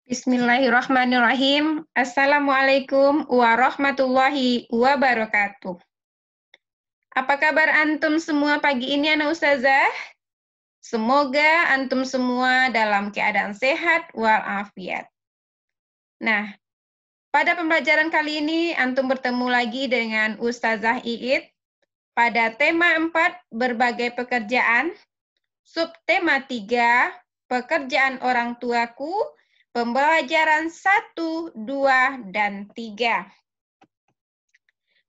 Bismillahirrahmanirrahim. Assalamualaikum warahmatullahi wabarakatuh. Apa kabar antum semua pagi ini, anak ustazah? Semoga antum semua dalam keadaan sehat walafiat. Nah, pada pembelajaran kali ini antum bertemu lagi dengan Ustazah Iit pada tema 4 berbagai pekerjaan, subtema 3 pekerjaan orang tuaku, pembelajaran 1, 2, dan 3.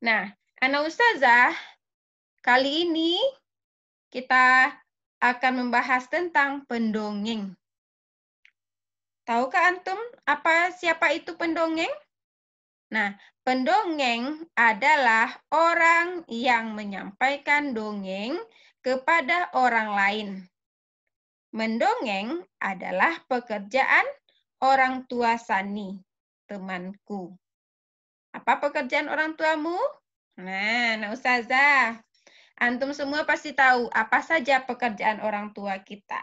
Nah, anak ustazah, kali ini kita akan membahas tentang pendongeng. Tahukah antum siapa itu pendongeng? Nah, pendongeng adalah orang yang menyampaikan dongeng kepada orang lain. Mendongeng adalah pekerjaan orang tua Sani, temanku. Apa pekerjaan orang tuamu? Nah, ustazah, antum semua pasti tahu apa saja pekerjaan orang tua kita.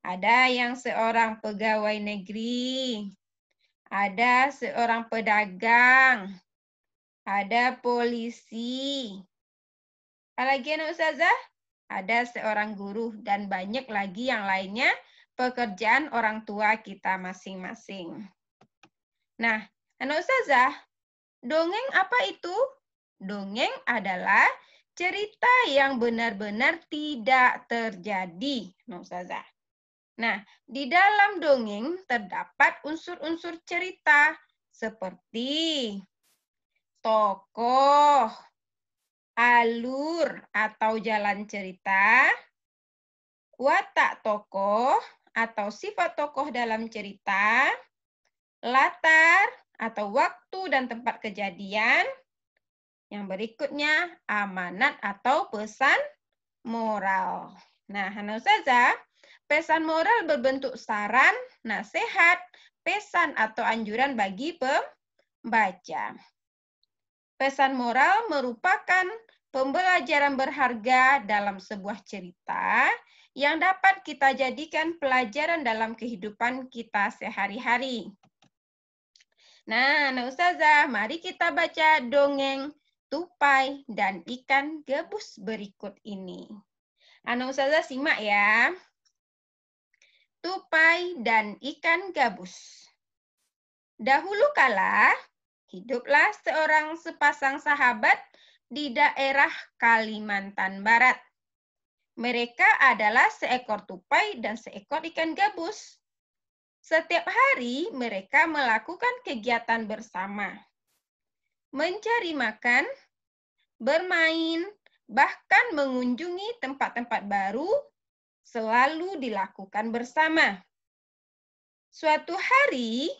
Ada yang seorang pegawai negeri, ada seorang pedagang, ada polisi. Apalagi ustazah? Ada seorang guru dan banyak lagi yang lainnya pekerjaan orang tua kita masing-masing. Nah, ustazah, dongeng apa itu? Dongeng adalah cerita yang benar-benar tidak terjadi, ustazah. Nah, di dalam dongeng terdapat unsur-unsur cerita seperti tokoh, alur atau jalan cerita, watak tokoh atau sifat tokoh dalam cerita, latar atau waktu dan tempat kejadian. Yang berikutnya, amanat atau pesan moral. Nah, ustazah, pesan moral berbentuk saran, nasihat, pesan atau anjuran bagi pembaca. Pesan moral merupakan pembelajaran berharga dalam sebuah cerita yang dapat kita jadikan pelajaran dalam kehidupan kita sehari-hari. Nah, ustazah, mari kita baca dongeng Tupai dan Ikan Gabus berikut ini. Ustazah simak ya. Tupai dan Ikan Gabus. Dahulu kala, hiduplah sepasang sahabat di daerah Kalimantan Barat. Mereka adalah seekor tupai dan seekor ikan gabus. Setiap hari mereka melakukan kegiatan bersama. Mencari makan, bermain, bahkan mengunjungi tempat-tempat baru selalu dilakukan bersama. Suatu hari,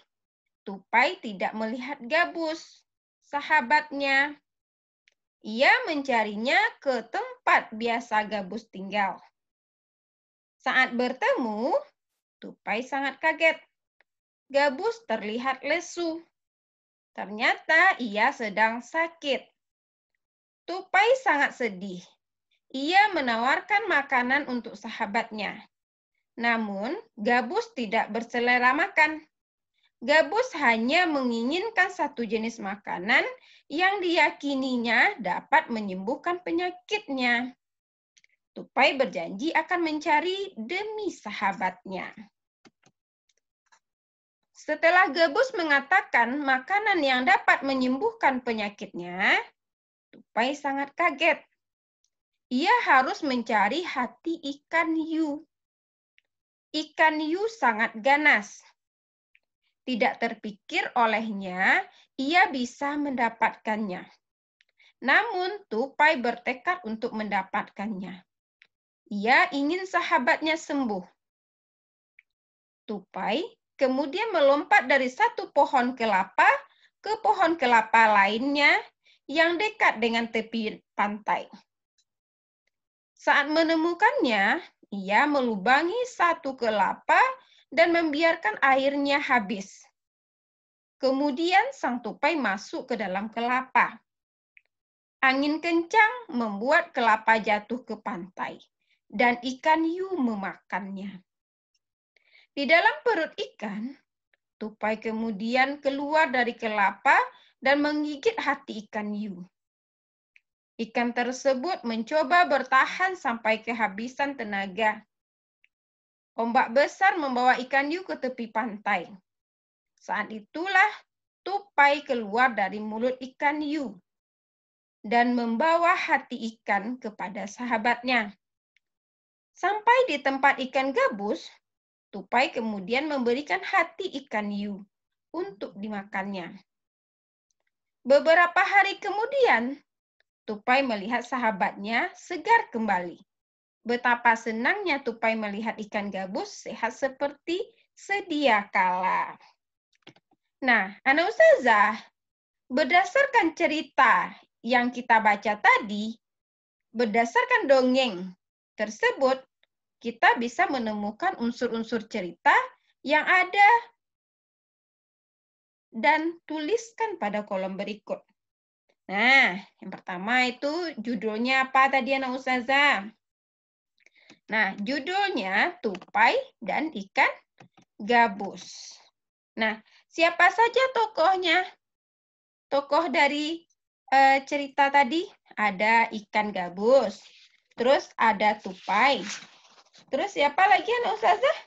Tupai tidak melihat Gabus, sahabatnya. Ia mencarinya ke tempat biasa Gabus tinggal. Saat bertemu, Tupai sangat kaget. Gabus terlihat lesu. Ternyata ia sedang sakit. Tupai sangat sedih. Ia menawarkan makanan untuk sahabatnya. Namun, Gabus tidak berselera makan. Gabus hanya menginginkan satu jenis makanan yang diyakininya dapat menyembuhkan penyakitnya. Tupai berjanji akan mencari demi sahabatnya. Setelah Gabus mengatakan makanan yang dapat menyembuhkan penyakitnya, Tupai sangat kaget. Ia harus mencari hati ikan hiu. Ikan hiu sangat ganas. Tidak terpikir olehnya, ia bisa mendapatkannya. Namun, Tupai bertekad untuk mendapatkannya. Ia ingin sahabatnya sembuh. Tupai kemudian melompat dari satu pohon kelapa ke pohon kelapa lainnya yang dekat dengan tepi pantai. Saat menemukannya, ia melubangi satu kelapa dan membiarkan airnya habis. Kemudian sang tupai masuk ke dalam kelapa. Angin kencang membuat kelapa jatuh ke pantai dan ikan hiu memakannya. Di dalam perut ikan, Tupai kemudian keluar dari kelapa dan menggigit hati ikan hiu. Ikan tersebut mencoba bertahan sampai kehabisan tenaga. Ombak besar membawa ikan hiu ke tepi pantai. Saat itulah tupai keluar dari mulut ikan hiu dan membawa hati ikan kepada sahabatnya. Sampai di tempat ikan gabus, tupai kemudian memberikan hati ikan hiu untuk dimakannya. Beberapa hari kemudian, tupai melihat sahabatnya segar kembali. Betapa senangnya tupai melihat ikan gabus sehat seperti sedia kala. Nah, Anak Ustazah, berdasarkan cerita yang kita baca tadi, berdasarkan dongeng tersebut, kita bisa menemukan unsur-unsur cerita yang ada dan tuliskan pada kolom berikut. Nah, yang pertama itu judulnya apa tadi Anak Ustazah? Nah, judulnya Tupai dan Ikan Gabus. Nah, siapa saja tokohnya? Tokoh dari cerita tadi ada ikan gabus, terus ada tupai. Terus siapa lagi Anak Ustazah?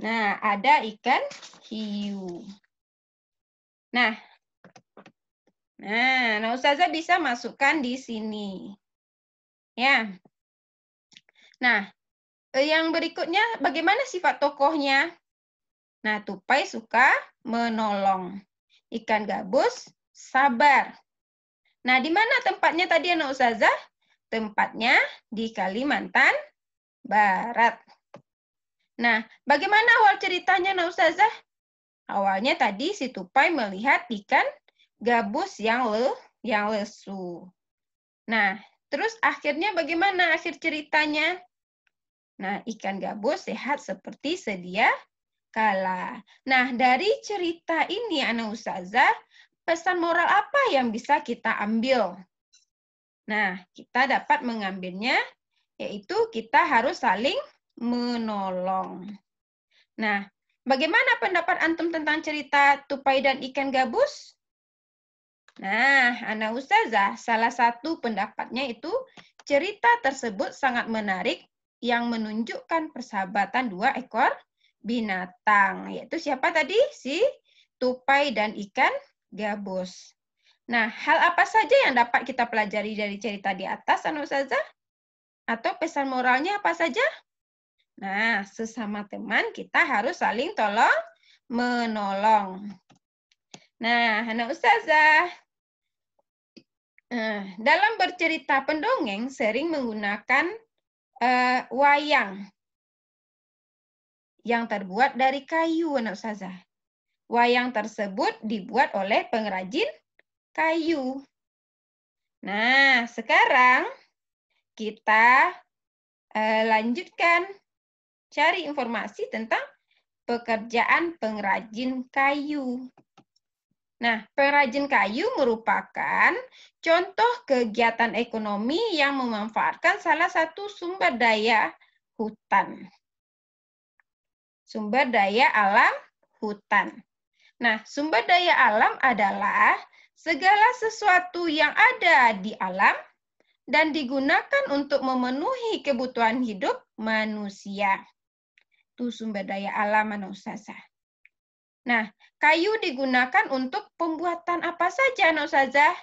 Nah, ada ikan hiu. Nah, Anak Ustazah bisa masukkan di sini. Ya. Nah, yang berikutnya bagaimana sifat tokohnya? Nah, tupai suka menolong. Ikan gabus sabar. Nah, di mana tempatnya tadi Anak Ustazah? Tempatnya di Kalimantan Barat. Nah, bagaimana awal ceritanya Anak Ustazah? Awalnya tadi si tupai melihat ikan gabus yang lesu. Nah, terus akhirnya bagaimana akhir ceritanya? Nah, ikan gabus sehat seperti sedia kala. Nah, dari cerita ini Anak Ustazah, pesan moral apa yang bisa kita ambil? Nah, kita dapat mengambilnya, yaitu kita harus saling menolong. Nah, bagaimana pendapat antum tentang cerita tupai dan ikan gabus? Nah, Anak Ustazah, salah satu pendapatnya itu cerita tersebut sangat menarik yang menunjukkan persahabatan dua ekor binatang, yaitu siapa tadi? Si tupai dan ikan gabus. Nah, hal apa saja yang dapat kita pelajari dari cerita di atas, Anak Ustazah? Atau pesan moralnya apa saja? Nah, sesama teman kita harus saling tolong-menolong. Nah, Anak Ustazah, dalam bercerita pendongeng sering menggunakan wayang yang terbuat dari kayu, Anak Ustazah. Wayang tersebut dibuat oleh pengrajin kayu. Nah, sekarang kita lanjutkan cari informasi tentang pekerjaan pengrajin kayu. Nah, pengrajin kayu merupakan contoh kegiatan ekonomi yang memanfaatkan salah satu sumber daya hutan. Sumber daya alam hutan. Nah, sumber daya alam adalah segala sesuatu yang ada di alam dan digunakan untuk memenuhi kebutuhan hidup manusia. Itu sumber daya alam, Anak Ustazah. Nah, kayu digunakan untuk pembuatan apa saja, Anak Ustazah?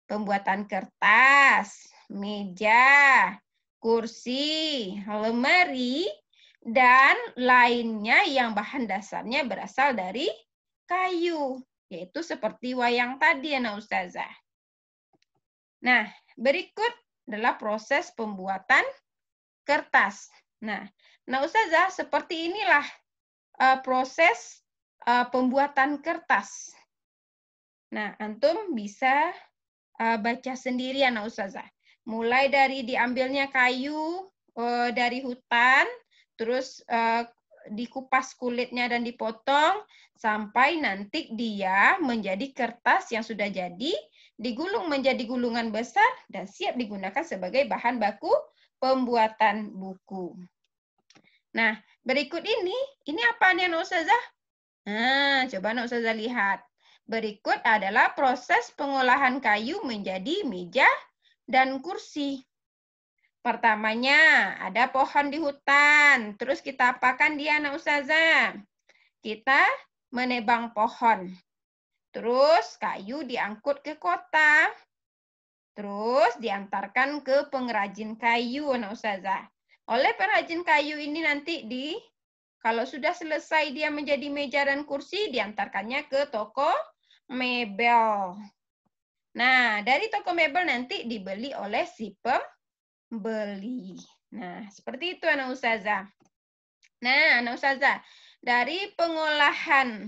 Pembuatan kertas, meja, kursi, lemari, dan lainnya yang bahan dasarnya berasal dari kayu, yaitu seperti wayang tadi, Anak Ustazah. Nah, berikut adalah proses pembuatan kertas. Nah, Ustazah, seperti inilah proses pembuatan kertas. Nah, antum bisa baca sendiri Anak Ustazah. Mulai dari diambilnya kayu dari hutan, terus dikupas kulitnya dan dipotong, sampai nanti dia menjadi kertas yang sudah jadi, digulung menjadi gulungan besar, dan siap digunakan sebagai bahan baku pembuatan buku. Nah, berikut ini apa nih Anak Ustazah? Nah, coba Anak Ustazah lihat. Berikut adalah proses pengolahan kayu menjadi meja dan kursi. Pertamanya, ada pohon di hutan. Terus kita apakan dia, Anak Ustazah? Kita menebang pohon. Terus kayu diangkut ke kota. Terus diantarkan ke pengrajin kayu, Anak Ustazah. Oleh pengrajin kayu ini nanti kalau sudah selesai dia menjadi meja dan kursi, diantarkannya ke toko mebel. Nah, dari toko mebel nanti dibeli oleh si pembeli. Nah, seperti itu Anak Ustazah. Nah, Anak Ustazah, dari pengolahan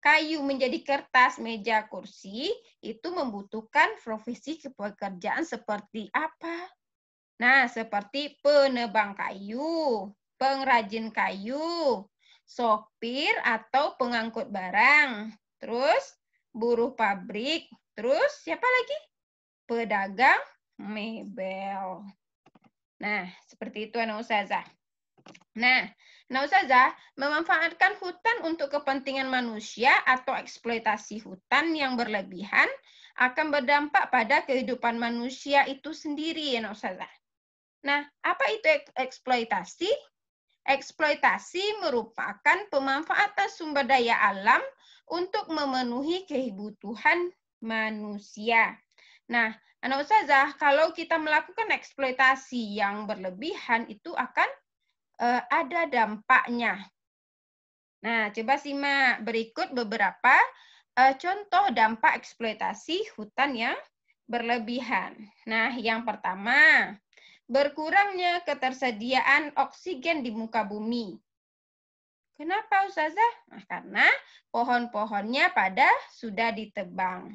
kayu menjadi kertas, meja, kursi, itu membutuhkan profesi pekerjaan seperti apa? Nah, seperti penebang kayu, pengrajin kayu, sopir atau pengangkut barang, terus buruh pabrik, terus siapa lagi? Pedagang mebel. Nah, seperti itu Anak Ustazah. Nah, Ustazah, memanfaatkan hutan untuk kepentingan manusia atau eksploitasi hutan yang berlebihan akan berdampak pada kehidupan manusia itu sendiri, ya Ustazah. Nah, apa itu eksploitasi? Eksploitasi merupakan pemanfaatan sumber daya alam untuk memenuhi kebutuhan manusia. Nah, Anak Ustazah, kalau kita melakukan eksploitasi yang berlebihan itu akan ada dampaknya. Nah, coba simak berikut beberapa contoh dampak eksploitasi hutan yang berlebihan. Nah, yang pertama, berkurangnya ketersediaan oksigen di muka bumi. Kenapa, Ustazah? Nah, karena pohon-pohonnya sudah ditebang.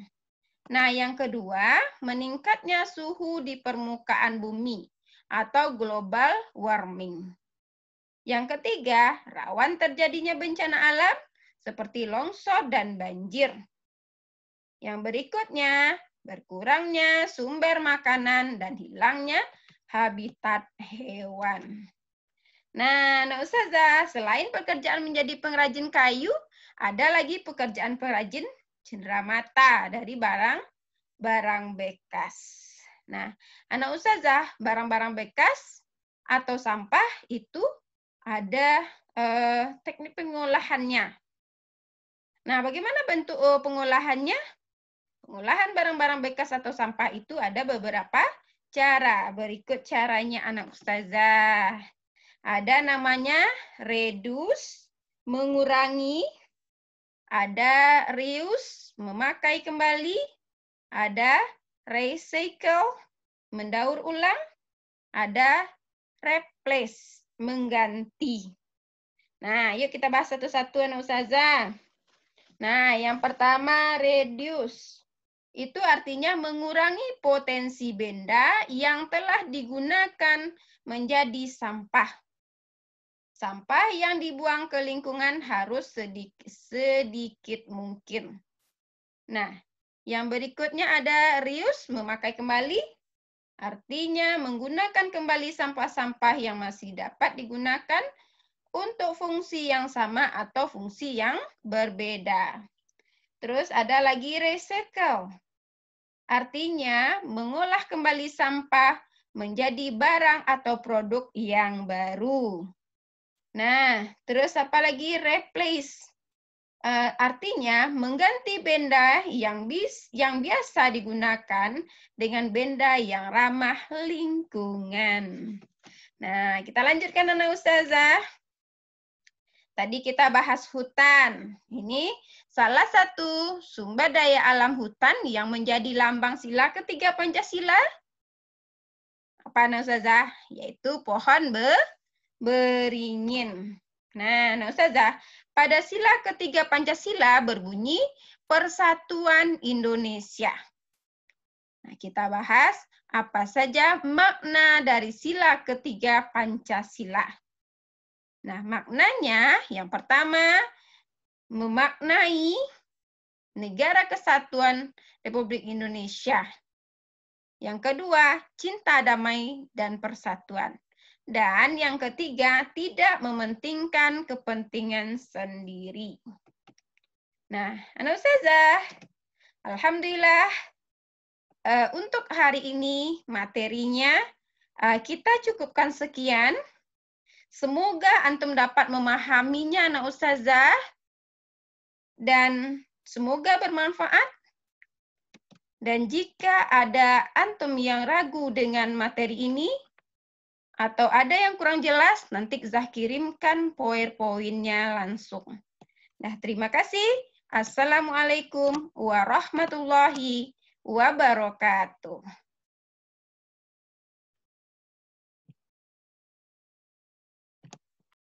Nah, yang kedua, meningkatnya suhu di permukaan bumi atau global warming. Yang ketiga, rawan terjadinya bencana alam seperti longsor dan banjir. Yang berikutnya, berkurangnya sumber makanan dan hilangnya habitat hewan. Nah, Ustazah, selain pekerjaan menjadi pengrajin kayu, ada lagi pekerjaan pengrajin cenderamata dari barang bekas. Nah, Anak Ustazah, barang-barang bekas atau sampah itu ada teknik pengolahannya. Nah, bagaimana bentuk pengolahannya? Pengolahan barang-barang bekas atau sampah itu ada beberapa cara. Berikut caranya Anak Ustazah. Ada namanya reduce, mengurangi. Ada reuse, memakai kembali. Ada recycle, mendaur ulang. Ada replace, mengganti. Nah, yuk kita bahas satu-satu Anak Ustazah. Nah, yang pertama reduce. Itu artinya mengurangi potensi benda yang telah digunakan menjadi sampah. Sampah yang dibuang ke lingkungan harus sedikit mungkin. Nah, yang berikutnya ada reuse, memakai kembali. Artinya menggunakan kembali sampah-sampah yang masih dapat digunakan untuk fungsi yang sama atau fungsi yang berbeda. Terus ada lagi recycle. Artinya mengolah kembali sampah menjadi barang atau produk yang baru. Nah, terus apa lagi? Replace. Artinya mengganti benda yang biasa digunakan dengan benda yang ramah lingkungan. Nah, kita lanjutkan Anak Ustazah. Tadi kita bahas hutan. Ini salah satu sumber daya alam hutan yang menjadi lambang sila ketiga Pancasila. Apa Anak Ustazah? Yaitu pohon beringin. Nah, Anak Ustazah, pada sila ketiga Pancasila berbunyi Persatuan Indonesia. Nah, kita bahas apa saja makna dari sila ketiga Pancasila. Nah, maknanya yang pertama, memaknai Negara Kesatuan Republik Indonesia. Yang kedua, cinta damai dan persatuan. Dan yang ketiga, tidak mementingkan kepentingan sendiri. Nah, Anak Ustazah, alhamdulillah untuk hari ini materinya kita cukupkan sekian. Semoga antum dapat memahaminya Anak Ustazah dan semoga bermanfaat. Dan jika ada antum yang ragu dengan materi ini atau ada yang kurang jelas, nanti Zah kirimkan PowerPoint-nya langsung. Nah, terima kasih. Assalamualaikum warahmatullahi wabarakatuh.